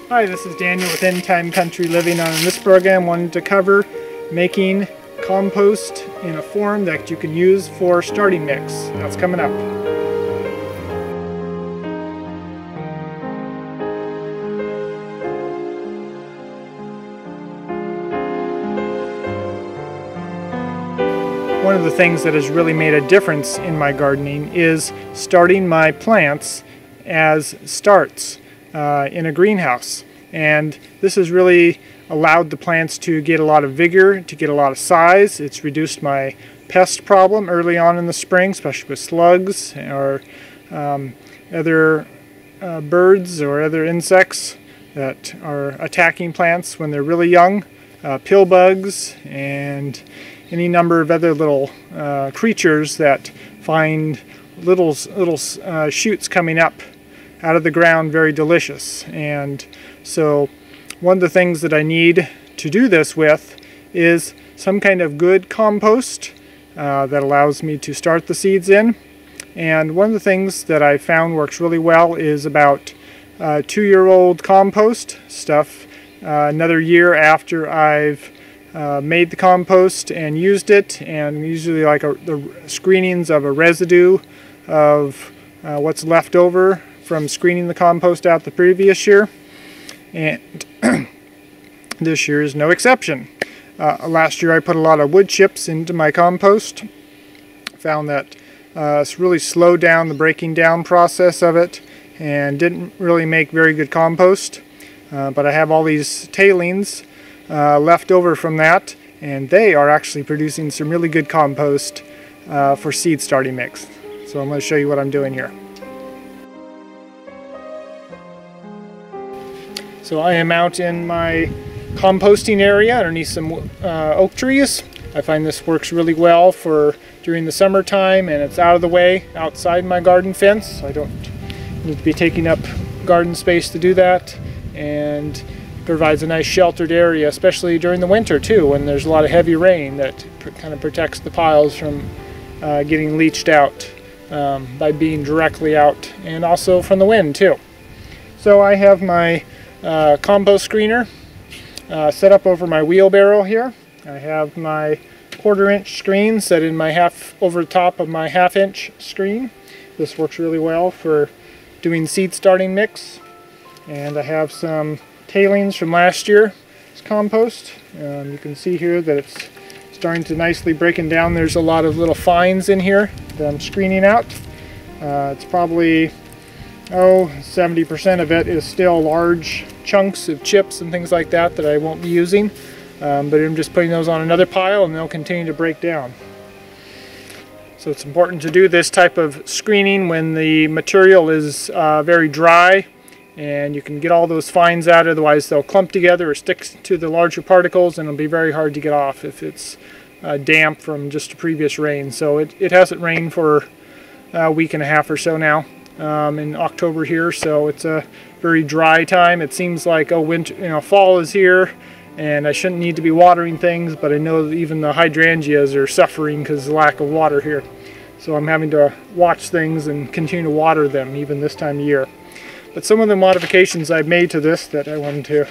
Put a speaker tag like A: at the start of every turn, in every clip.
A: Hi, this is Daniel with End Time Country Living. On this program, I wanted to cover making compost in a form that you can use for starting mix. That's coming up. One of the things that has really made a difference in my gardening is starting my plants as starts in a greenhouse. And this has really allowed the plants to get a lot of vigor, to get a lot of size. It's reduced my pest problem early on in the spring, especially with slugs or other birds or other insects that are attacking plants when they're really young, pill bugs, and any number of other little creatures that find little shoots coming up out of the ground very delicious. And so one of the things that I need to do this with is some kind of good compost that allows me to start the seeds in. And one of the things that I found works really well is about 2-year-old compost stuff another year after I've made the compost and used it, and usually like the screenings of a residue of what's left over from screening the compost out the previous year, and this year is no exception. Last year I put a lot of wood chips into my compost. Found that it's really slowed down the breaking down process of it and didn't really make very good compost. But I have all these tailings left over from that, and they are actually producing some really good compost for seed starting mix. So I'm going to show you what I'm doing here. So I am out in my composting area underneath some oak trees. I find this works really well for during the summertime, and it's out of the way outside my garden fence, so I don't need to be taking up garden space to do that, and provides a nice sheltered area, especially during the winter too, when there's a lot of heavy rain that kind of protects the piles from getting leached out by being directly out, and also from the wind too. So I have my compost screener set up over my wheelbarrow here. I have my 1/4-inch screen set in my over the top of my 1/2-inch screen. This works really well for doing seed starting mix. And I have some tailings from last year's compost. You can see here that it's starting to nicely breaking down. There's a lot of little fines in here that I'm screening out. It's probably 70% of it is still large chunks of chips and things like that that I won't be using, but I'm just putting those on another pile, and they'll continue to break down. So it's important to do this type of screening when the material is very dry, and you can get all those fines out, otherwise they'll clump together or stick to the larger particles, and it'll be very hard to get off if it's damp from just a previous rain. So it hasn't rained for a week and a half or so now in October here, so it's a very dry time. It seems like, oh, winter, fall is here, and I shouldn't need to be watering things, but I know that even the hydrangeas are suffering because of the lack of water here. So I'm having to watch things and continue to water them even this time of year. But some of the modifications I've made to this that I wanted to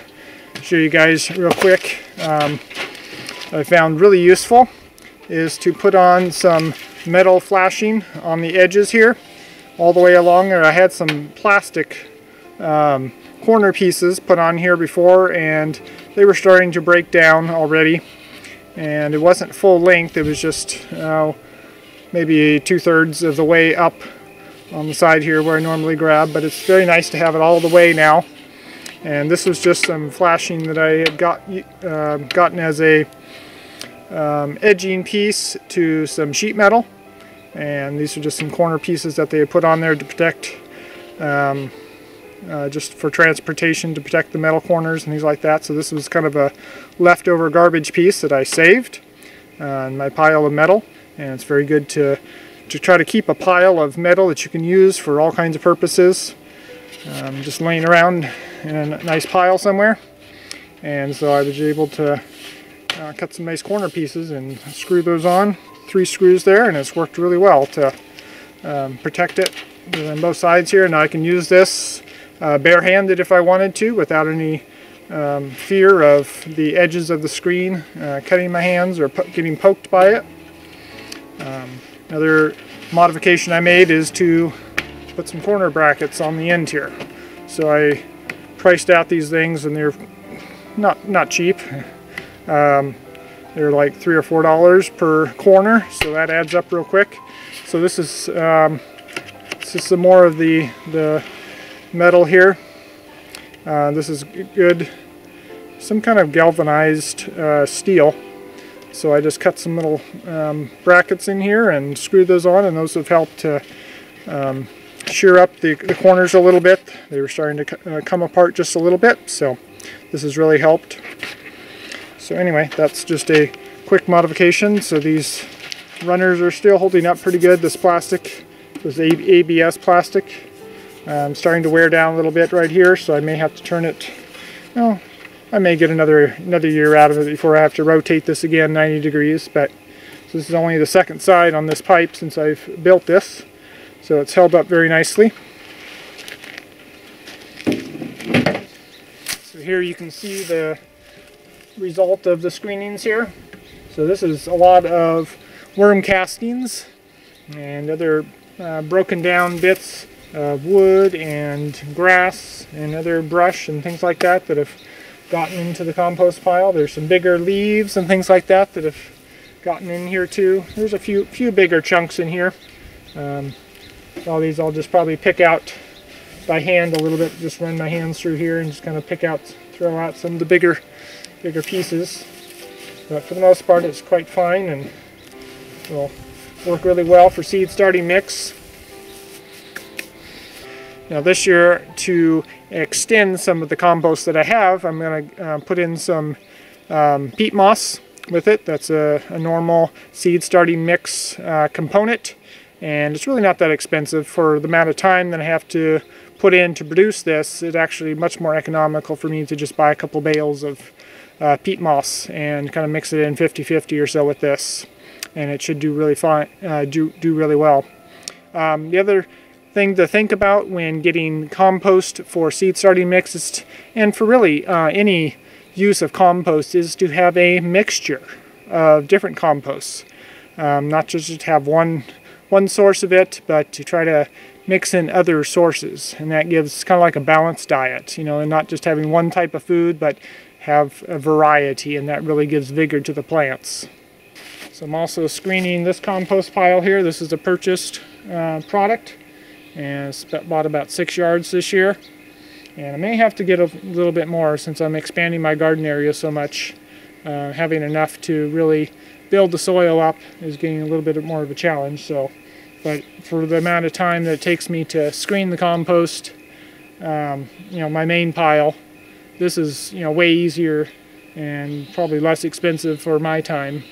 A: show you guys real quick, I found really useful, is to put on some metal flashing on the edges here all the way along there. I had some plastic corner pieces put on here before, and they were starting to break down already, and it wasn't full length. It was just maybe 2/3 of the way up on the side here where I normally grab, but it's very nice to have it all the way now. And this was just some flashing that I had gotten as a edging piece to some sheet metal, and these are just some corner pieces that they had put on there to protect, just for transportation, to protect the metal corners and things like that. So this was kind of a leftover garbage piece that I saved in my pile of metal, and it's very good to try to keep a pile of metal that you can use for all kinds of purposes, just laying around in a nice pile somewhere. And so I was able to cut some nice corner pieces and screw those on, 3 screws there, and it's worked really well to protect it on both sides here. Now I can use this barehanded if I wanted to, without any fear of the edges of the screen cutting my hands or getting poked by it. Another modification I made is to put some corner brackets on the end here. So I priced out these things, and they're not cheap. They're like $3 or $4 per corner, so that adds up real quick. So this is some more of the metal here. This is good, some kind of galvanized steel. So I just cut some little brackets in here and screwed those on, and those have helped to shear up the corners a little bit. They were starting to come apart just a little bit, so this has really helped. So anyway, that's just a quick modification. So these runners are still holding up pretty good. This plastic, this ABS plastic, starting to wear down a little bit right here, so I may have to turn it. Well, I may get another year out of it before I have to rotate this again 90 degrees. But so this is only the second side on this pipe since I've built this, so it's held up very nicely. So here you can see the result of the screenings here. So this is a lot of worm castings and other broken down bits of wood and grass and other brush and things like that that have gotten into the compost pile. There's some bigger leaves and things like that that have gotten in here too. There's a few bigger chunks in here. All these I'll just probably pick out by hand a little bit, just run my hands through here and just kind of throw out some of the bigger pieces. But for the most part it's quite fine and will work really well for seed starting mix. Now this year, to extend some of the compost that I have, I'm going to put in some peat moss with it. That's a normal seed starting mix component, and it's really not that expensive for the amount of time that I have to put in to produce this. It's actually much more economical for me to just buy a couple bales of peat moss and kind of mix it in 50-50 or so with this, and it should do really fine, do really well. The other thing to think about when getting compost for seed starting mix and for really any use of compost is to have a mixture of different composts. Not just to have one source of it, but to try to mix in other sources, and that gives kind of like a balanced diet, and not just having one type of food, but have a variety, and that really gives vigor to the plants. So I'm also screening this compost pile here. This is a purchased product, and it's bought about 6 yards this year, and I may have to get a little bit more since I'm expanding my garden area so much. Having enough to really build the soil up is getting a little bit more of a challenge. But for the amount of time that it takes me to screen the compost, my main pile, this is way easier and probably less expensive for my time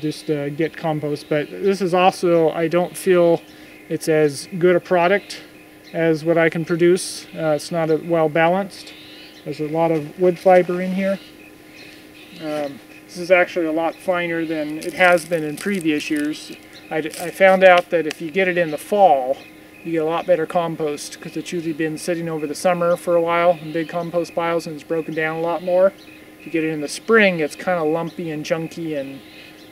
A: just to get compost. But this is also, I don't feel it's as good a product as what I can produce. It's not well balanced. There's a lot of wood fiber in here. This is actually a lot finer than it has been in previous years. I found out that if you get it in the fall, you get a lot better compost because it's usually been sitting over the summer for a while in big compost piles and it's broken down a lot more. If you get it in the spring, it's kind of lumpy and chunky and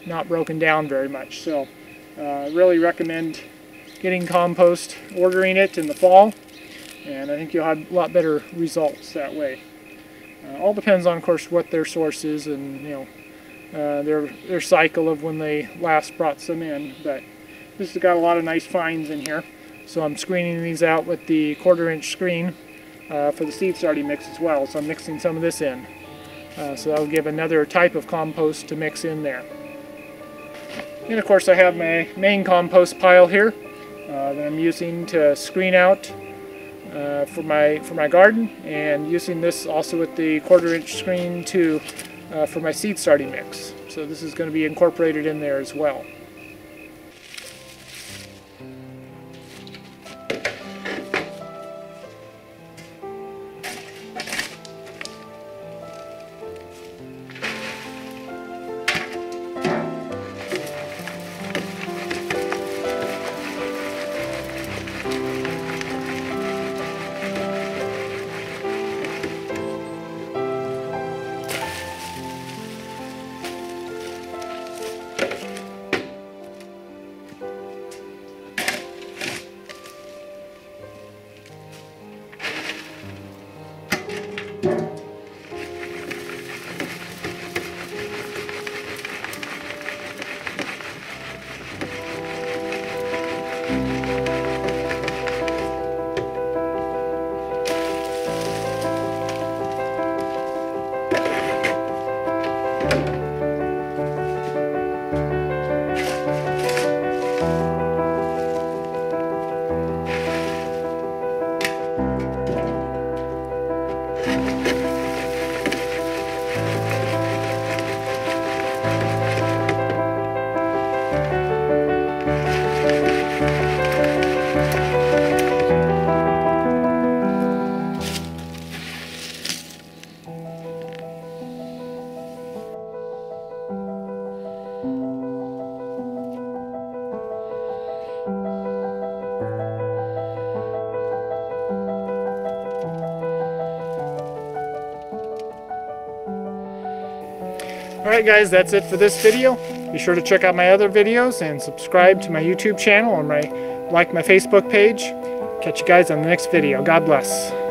A: not broken down very much. So I really recommend getting compost, ordering it in the fall, and I think you'll have a lot better results that way. All depends on, of course, what their source is and their cycle of when they last brought some in. But this has got a lot of nice finds in here, so I'm screening these out with the 1/4-inch screen for the seed starting mix as well. So I'm mixing some of this in, so that'll give another type of compost to mix in there. And of course I have my main compost pile here that I'm using to screen out for my garden, and using this also with the 1/4-inch screen for my seed starting mix. So this is going to be incorporated in there as well. Alright guys, that's it for this video. Be sure to check out my other videos and subscribe to my YouTube channel or like my Facebook page. Catch you guys on the next video. God bless.